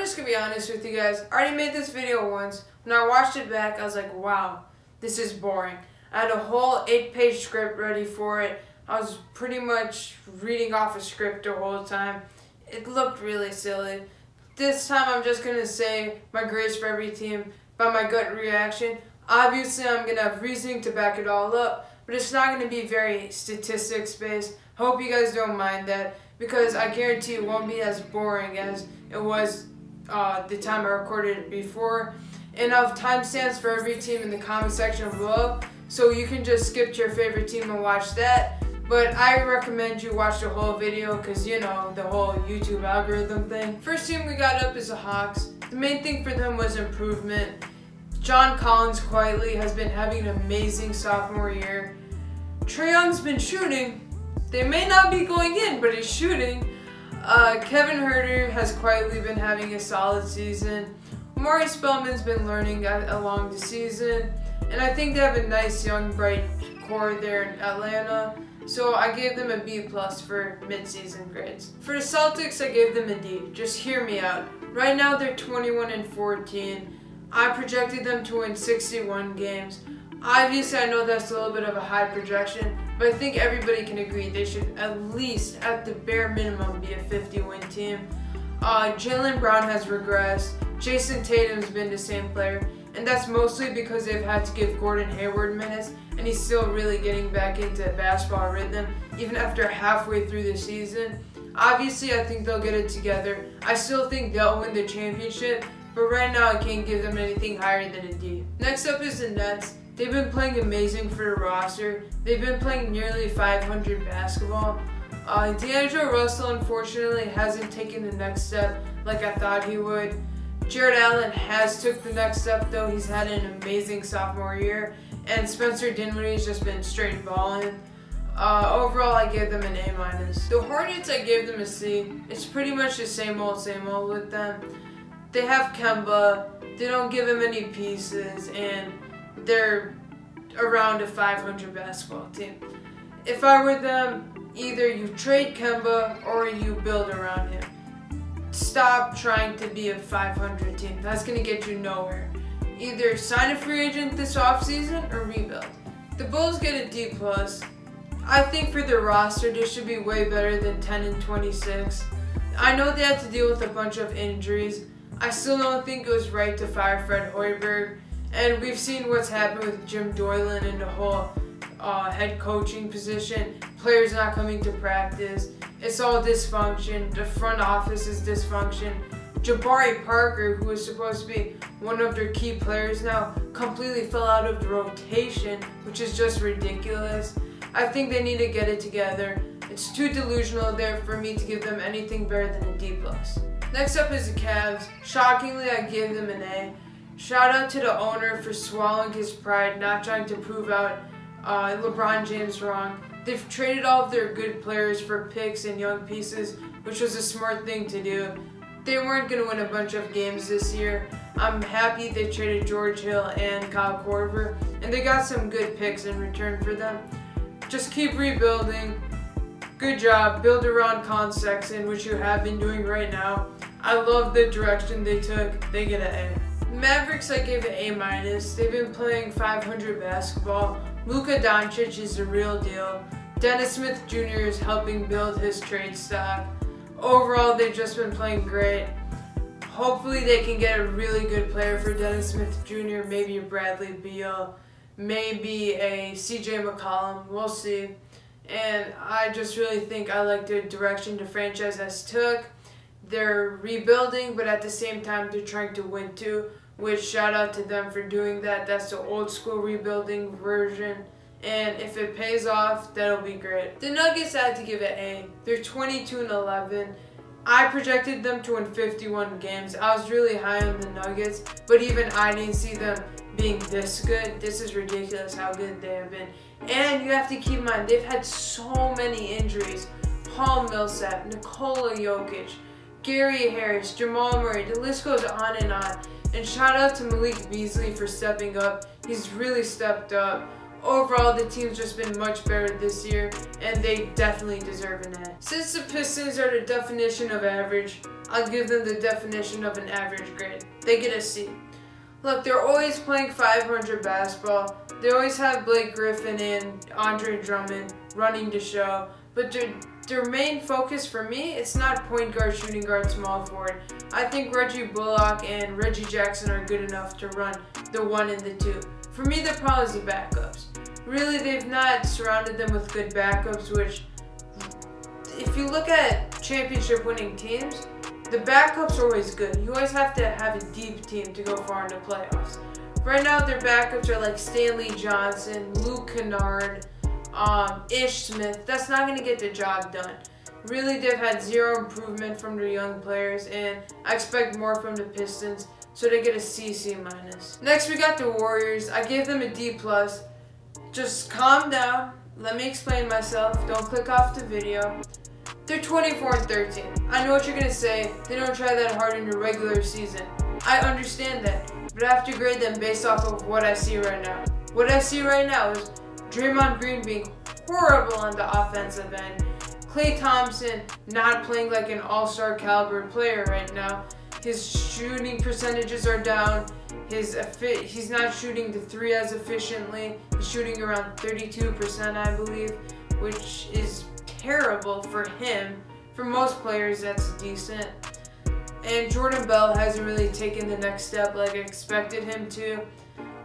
just gonna be honest with you guys. I already made this video once. When I watched it back, I was like, wow, this is boring. I had a whole 8-page script ready for it. I was pretty much reading off a script the whole time. It looked really silly. This time I'm just gonna say my grades for every team by my gut reaction. Obviously I'm gonna have reasoning to back it all up, but it's not gonna be very statistics based. Hope you guys don't mind that, because I guarantee it won't be as boring as it was the time I recorded it before. And I'll have timestamps for every team in the comment section below, so you can just skip to your favorite team and watch that. But I recommend you watch the whole video because, you know, the whole YouTube algorithm thing. First team we got up is the Hawks. The main thing for them was improvement. John Collins quietly has been having an amazing sophomore year. Trae Young's been shooting. They may not be going in, but he's shooting. Kevin Huerter has quietly been having a solid season. Omari Spellman's been learning along the season. And I think they have a nice, young, bright core there in Atlanta. So I gave them a B+ for mid-season grades. For the Celtics, I gave them a D. Just hear me out. Right now, they're 21-14. I projected them to win 61 games. Obviously, I know that's a little bit of a high projection, but I think everybody can agree they should at least, at the bare minimum, be a 50-win team. Jaylen Brown has regressed. Jason Tatum's been the same player, and that's mostly because they've had to give Gordon Hayward minutes, and he's still really getting back into basketball rhythm, even after halfway through the season. Obviously, I think they'll get it together. I still think they'll win the championship, but right now I can't give them anything higher than a D. Next up is the Nets. They've been playing amazing for the roster. They've been playing nearly 500 basketball. D'Angelo Russell, unfortunately, hasn't taken the next step like I thought he would. Jared Allen has took the next step, though. He's had an amazing sophomore year. And Spencer Dinwiddie's just been straight balling. Overall, I gave them an A-. The Hornets, I gave them a C. It's pretty much the same old with them. They have Kemba. They don't give him any pieces, and they're around a 500 basketball team. If I were them, either you trade Kemba or you build around him. Stop trying to be a 500 team. That's going to get you nowhere. Either sign a free agent this offseason or rebuild. The Bulls get a D+. I think for their roster, they should be way better than 10-26. I know they had to deal with a bunch of injuries. I still don't think it was right to fire Fred Hoiberg. And we've seen what's happened with Jim Doylan and the whole head coaching position. Players not coming to practice. It's all dysfunction. The front office is dysfunction. Jabari Parker, who was supposed to be one of their key players now, completely fell out of the rotation, which is just ridiculous. I think they need to get it together. It's too delusional there for me to give them anything better than a D+. Next up is the Cavs. Shockingly, I gave them an A. Shout out to the owner for swallowing his pride, not trying to prove out LeBron James wrong. They've traded all of their good players for picks and young pieces, which was a smart thing to do. They weren't going to win a bunch of games this year. I'm happy they traded George Hill and Kyle Korver, and they got some good picks in return for them. Just keep rebuilding. Good job. Build around Colin Sexton, which you have been doing right now. I love the direction they took. They get an A. Mavericks, I gave it A-. They've been playing 500 basketball. Luka Doncic is the real deal. Dennis Smith Jr. is helping build his trade stock. Overall, they've just been playing great. Hopefully they can get a really good player for Dennis Smith Jr., maybe a Bradley Beal, maybe a CJ McCollum. We'll see. And I just really think I like the direction the franchise has took. They're rebuilding, but at the same time, they're trying to win too, which shout out to them for doing that. That's the old school rebuilding version. And if it pays off, that'll be great. The Nuggets, I had to give it A. They're 22-11. I projected them to win 51 games. I was really high on the Nuggets, but even I didn't see them being this good. This is ridiculous how good they have been. And you have to keep in mind, they've had so many injuries. Paul Millsap, Nikola Jokic, Gary Harris, Jamal Murray, the list goes on. And shout out to Malik Beasley for stepping up. He's really stepped up. Overall, the team's just been much better this year, and they definitely deserve an A. Since the Pistons are the definition of average, I'll give them the definition of an average grade. They get a C. Look, they're always playing 500 basketball. They always have Blake Griffin and Andre Drummond running the show. But their main focus for me, it's not point guard, shooting guard, small forward. I think Reggie Bullock and Reggie Jackson are good enough to run the 1 and the 2. For me, the problem is the backups. Really, they've not surrounded them with good backups, which, if you look at championship winning teams, the backups are always good. You always have to have a deep team to go far in the playoffs. Right now, their backups are like Stanley Johnson, Luke Kennard, Ish Smith. That's not going to get the job done. Really, they've had zero improvement from their young players, and I expect more from the Pistons, so they get a C, C-. Next, we got the Warriors. I gave them a D+. Just calm down. Let me explain myself. Don't click off the video. They're 24-13. I know what you're going to say. They don't try that hard in the regular season. I understand that. But I have to grade them based off of what I see right now. What I see right now is Draymond Green being horrible on the offensive end. Klay Thompson not playing like an all-star caliber player right now. His shooting percentages are down. He's not shooting the 3 as efficiently. He's shooting around 32%, I believe, which is terrible for him. For most players, that's decent. And Jordan Bell hasn't really taken the next step like I expected him to.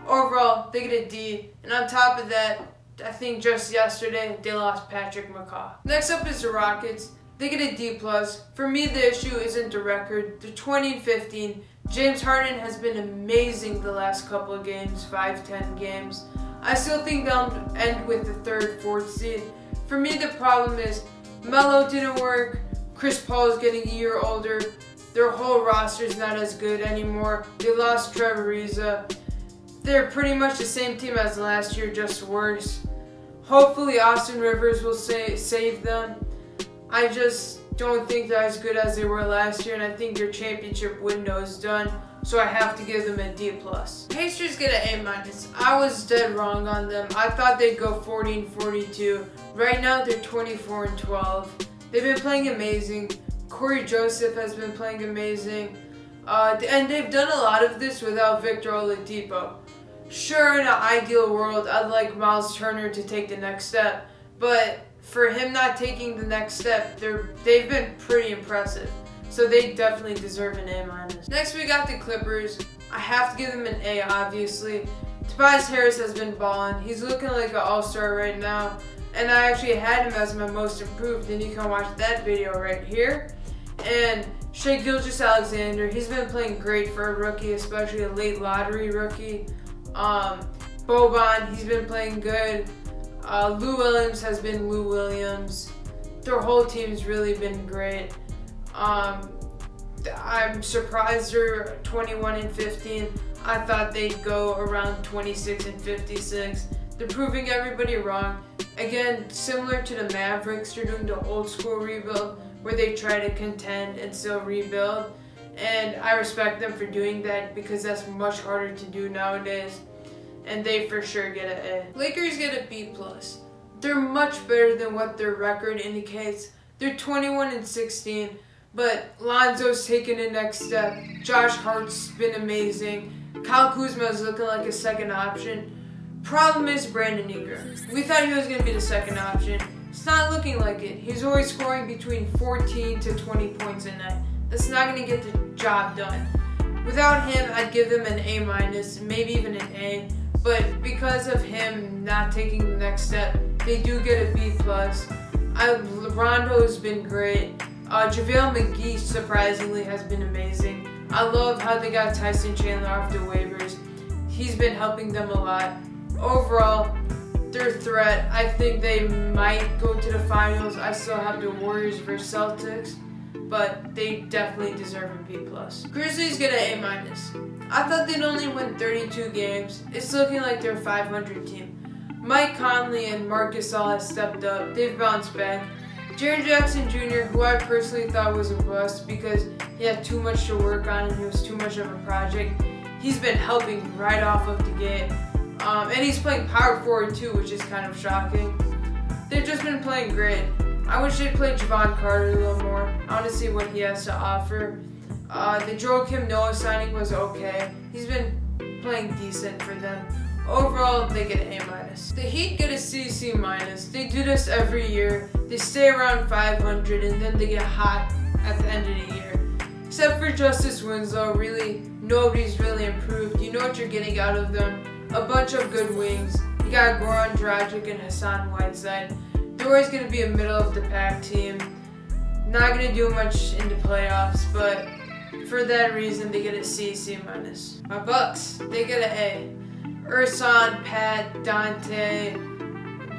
Overall, they get a D. And on top of that, I think just yesterday, they lost Patrick McCaw. Next up is the Rockets. They get a D+. For me, the issue isn't the record. They're 20-15. James Harden has been amazing the last couple of games, 5-10 games. I still think they'll end with the 3rd, 4th seed. For me, the problem is Melo didn't work. Chris Paul is getting a year older. Their whole roster is not as good anymore. They lost Trevor Ariza. They're pretty much the same team as last year, just worse. Hopefully Austin Rivers will save them. I just don't think they're as good as they were last year, and I think their championship window is done, so I have to give them a D+. Pacers get an A-. I was dead wrong on them. I thought they'd go 40-42. Right now they're 24-12. They've been playing amazing. Corey Joseph has been playing amazing. And they've done a lot of this without Victor Oladipo. Sure, in an ideal world, I'd like Miles Turner to take the next step, but for him not taking the next step, they've been pretty impressive. So they definitely deserve an A-. Next, we got the Clippers. I have to give them an A, obviously. Tobias Harris has been balling. He's looking like an all-star right now. And I actually had him as my most improved, and you can watch that video right here. And Shai Gilgeous-Alexander, he's been playing great for a rookie, especially a late lottery rookie. Boban, he's been playing good. Lou Williams has been Lou Williams. Their whole team's really been great. I'm surprised they're 21-15. I thought they'd go around 26-56. They're proving everybody wrong. Again, similar to the Mavericks, they're doing the old school rebuild where they try to contend and still rebuild. And I respect them for doing that because that's much harder to do nowadays. And they for sure get an A. Lakers get a B+. They're much better than what their record indicates. They're 21-16, but Lonzo's taken the next step. Josh Hart's been amazing. Kyle Kuzma is looking like a second option. Problem is Brandon Ingram. We thought he was going to be the second option. It's not looking like it. He's always scoring between 14 to 20 points a night. That's not going to get the job done. Without him, I'd give them an A-, maybe even an A. But because of him not taking the next step, they do get a B+. Rondo's been great. JaVale McGee, surprisingly, has been amazing. I love how they got Tyson Chandler off the waivers. He's been helping them a lot. Overall, their threat, I think they might go to the finals. I still have the Warriors versus Celtics, but they definitely deserve a B+. Grizzlies get an A-. I thought they'd only win 32 games. It's looking like they're a 500 team. Mike Conley and Marc Gasol have stepped up. They've bounced back. Jaren Jackson Jr., who I personally thought was a bust because he had too much to work on and he was too much of a project, he's been helping right off of the gate. And he's playing power forward too, which is kind of shocking. They've just been playing great. I wish they'd play Javon Carter a little more. I want to see what he has to offer. The Joakim Noah signing was okay. He's been playing decent for them. Overall, they get an A-. The Heat get a C/C-. They do this every year. They stay around 500 and then they get hot at the end of the year. Except for Justice Winslow, really, nobody's really improved. You know what you're getting out of them. A bunch of good wings. You got Goran Dragic and Hassan Whiteside. They're always going to be a middle-of-the-pack team. Not going to do much in the playoffs, but for that reason, they get a C/C-. My Bucks, they get an A. Ersan, Pat, Dante,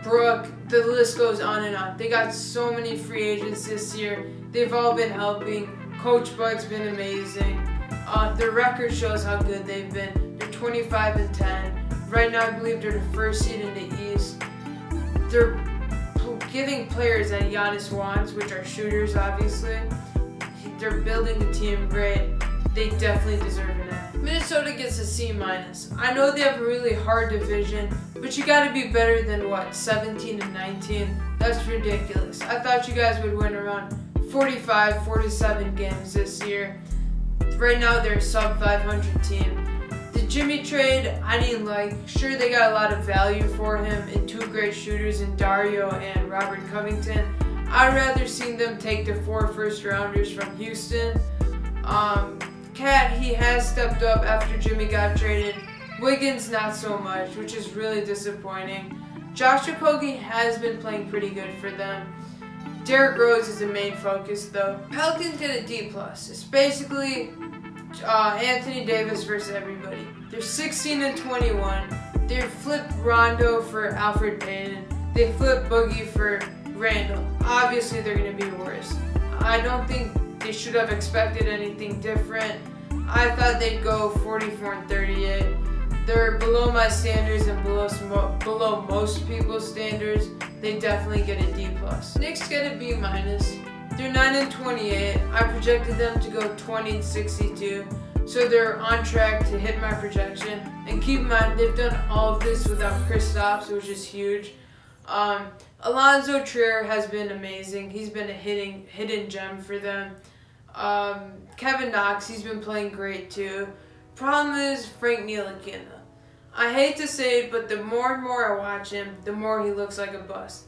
Brooke, the list goes on and on. They got so many free agents this year. They've all been helping. Coach Bud's been amazing. Their record shows how good they've been. They're 25-10. Right now, I believe they're the first seed in the East. They're giving players that Giannis wants, which are shooters, obviously. They're building the team great. They definitely deserve an A. Minnesota gets a C-. I know they have a really hard division, but you got to be better than, what, 17-19? That's ridiculous. I thought you guys would win around 45, 47 games this year. Right now, they're a sub-500 team. The Jimmy trade, I didn't like. Sure, they got a lot of value for him and two great shooters in Dario and Robert Covington. I'd rather see them take the 4 first-rounders from Houston. Cat, he has stepped up after Jimmy got traded. Wiggins, not so much, which is really disappointing. Josh Okogie has been playing pretty good for them. Derrick Rose is the main focus, though. Pelicans get a D+. It's basically Anthony Davis versus everybody. They're 16-21. They flipped Rondo for Alfred Payton. They flipped Boogie for Randall. Obviously, they're going to be worse. I don't think they should have expected anything different. I thought they'd go 44-38. They're below my standards and below most people's standards. They definitely get a D+. Knicks get a B-. They're 9-28. I projected them to go 20-62. So they're on track to hit my projection. And keep in mind, they've done all of this without Kristaps, which is huge. Alonzo Trier has been amazing. He's been a hidden gem for them. Kevin Knox, he's been playing great too. Problem is Frank Ntilikina. I hate to say it, but the more and more I watch him, the more he looks like a bust.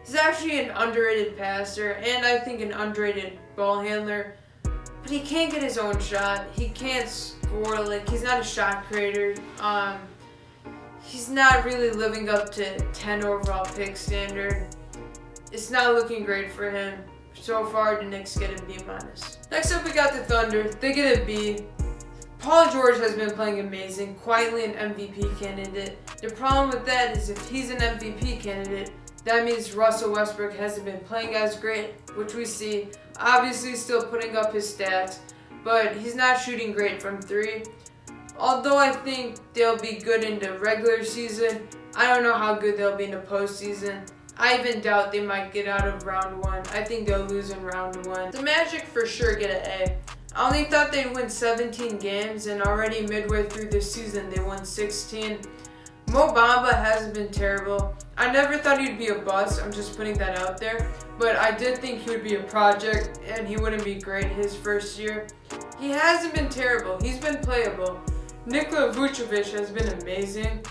He's actually an underrated passer and I think an underrated ball handler, but he can't get his own shot. He can't score, like he's not a shot creator. He's not really living up to 10 overall pick standard. It's not looking great for him. So far, the Knicks get a B-. Next up, we got the Thunder. They get a B. Paul George has been playing amazing, quietly an MVP candidate. The problem with that is if he's an MVP candidate, that means Russell Westbrook hasn't been playing as great, which we see. Obviously, still putting up his stats, but he's not shooting great from 3. Although I think they'll be good in the regular season, I don't know how good they'll be in the postseason. I even doubt they might get out of round 1. I think they'll lose in round 1. The Magic for sure get an A. I only thought they'd win 17 games, and already midway through the season, they won 16. Mo Bamba hasn't been terrible. I never thought he'd be a bust. I'm just putting that out there. But I did think he would be a project, and he wouldn't be great his first year. He hasn't been terrible. He's been playable. Nikola Vucevic has been amazing.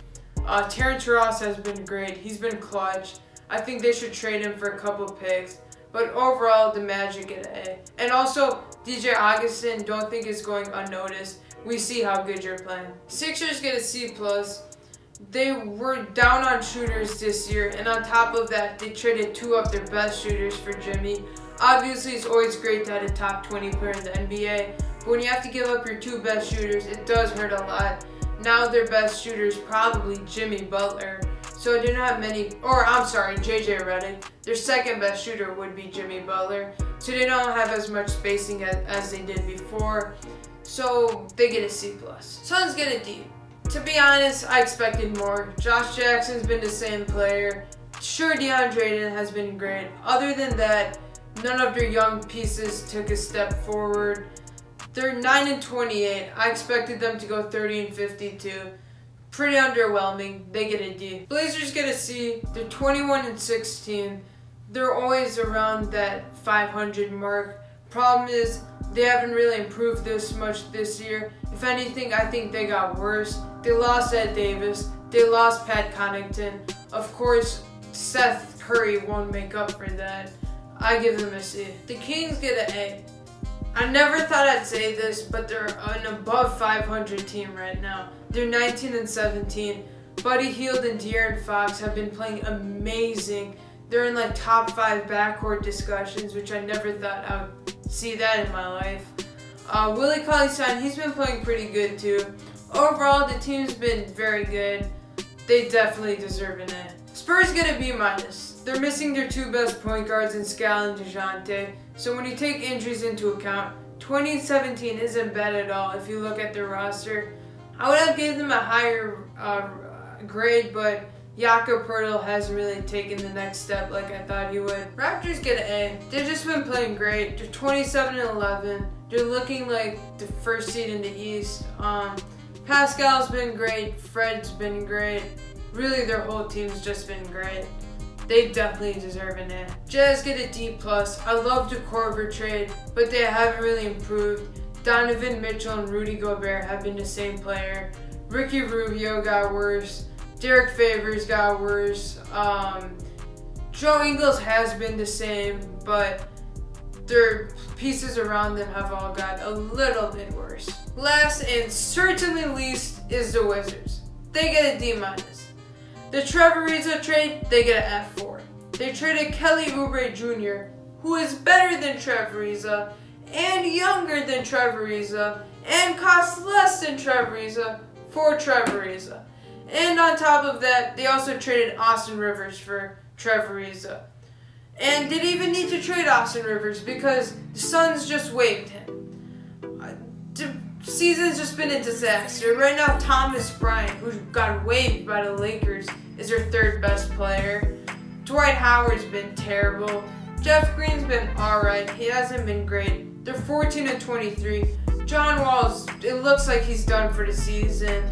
Terrence Ross has been great. He's been clutch. I think they should trade him for a couple picks. But overall, the Magic get an A. And also, DJ Augustin, don't think it's going unnoticed. We see how good you're playing. Sixers get a C+. They were down on shooters this year. And on top of that, they traded 2 of their best shooters for Jimmy. Obviously, it's always great to have a top 20 player in the NBA. But when you have to give up your 2 best shooters, it does hurt a lot. Now their best shooter is probably Jimmy Butler. So they don't have many, or I'm sorry, JJ Redick. Their second best shooter would be Jimmy Butler. So they don't have as much spacing as they did before. So they get a C+. Suns get a D. To be honest, I expected more. Josh Jackson's been the same player. Sure, DeAndre Ayton has been great. Other than that, none of their young pieces took a step forward. They're 9-28. I expected them to go 30-52. Pretty underwhelming. They get a D. Blazers get a C. They're 21-16. they're always around that 500 mark. Problem is, they haven't really improved this much this year. If anything, I think they got worse. They lost Ed Davis. They lost Pat Connaughton. Of course, Seth Curry won't make up for that. I give them a C. The Kings get an A. I never thought I'd say this, but they're an above 500 team right now. They're 19-17. Buddy Hield and De'Aaron Fox have been playing amazing. They're in like top 5 backcourt discussions, which I never thought I would see that in my life. Willie Cauley-Stein, he's been playing pretty good too. Overall, the team's been very good. They definitely deserve an A. Spurs get a B-. They're missing their 2 best point guards in Skal and DeJounte. So when you take injuries into account, 2017 isn't bad at all if you look at their roster. I would have given them a higher grade, but Jakob Poeltl hasn't really taken the next step like I thought he would. Raptors get an A. They've just been playing great. They're 27-11. They're looking like the first seed in the East. Pascal's been great. Fred's been great. Really, their whole team's just been great. They definitely deserve an A. Jazz get a D+. I love the Korver trade, but they haven't really improved. Donovan Mitchell and Rudy Gobert have been the same player. Ricky Rubio got worse. Derek Favors got worse. Joe Ingles has been the same, but their pieces around them have all got a little bit worse. Last and certainly least is the Wizards. They get a D-. The Trevor Ariza trade, they get an F for. They traded Kelly Oubre Jr., who is better than Trevor Ariza, and younger than Trevor Ariza, and costs less than Trevor Ariza for Trevor Ariza. And on top of that, they also traded Austin Rivers for Trevor Ariza. And didn't even need to trade Austin Rivers because the Suns just waived him. The season's just been a disaster. Right now, Thomas Bryant, who got waived by the Lakers, is their 3rd best player. Dwight Howard's been terrible. Jeff Green's been alright. He hasn't been great. They're 14-23. John Wall's, it looks like he's done for the season.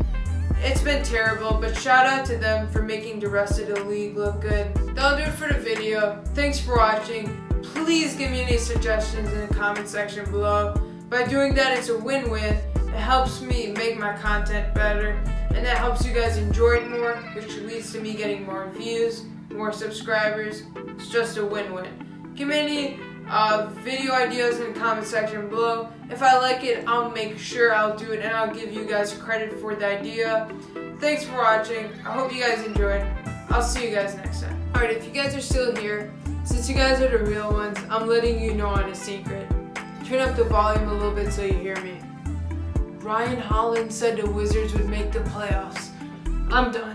It's been terrible, but shout out to them for making the rest of the league look good. That'll do it for the video. Thanks for watching. Please give me any suggestions in the comment section below. By doing that, it's a win-win. It helps me make my content better, and that helps you guys enjoy it more, which leads to me getting more views, more subscribers. It's just a win-win. Give me any video ideas in the comment section below. If I like it, I'll make sure I'll do it, and I'll give you guys credit for the idea. Thanks for watching. I hope you guys enjoyed. I'll see you guys next time. Alright, if you guys are still here, since you guys are the real ones, I'm letting you know on a secret. Turn up the volume a little bit so you hear me. Ryan Hollins said the Wizards would make the playoffs. I'm done.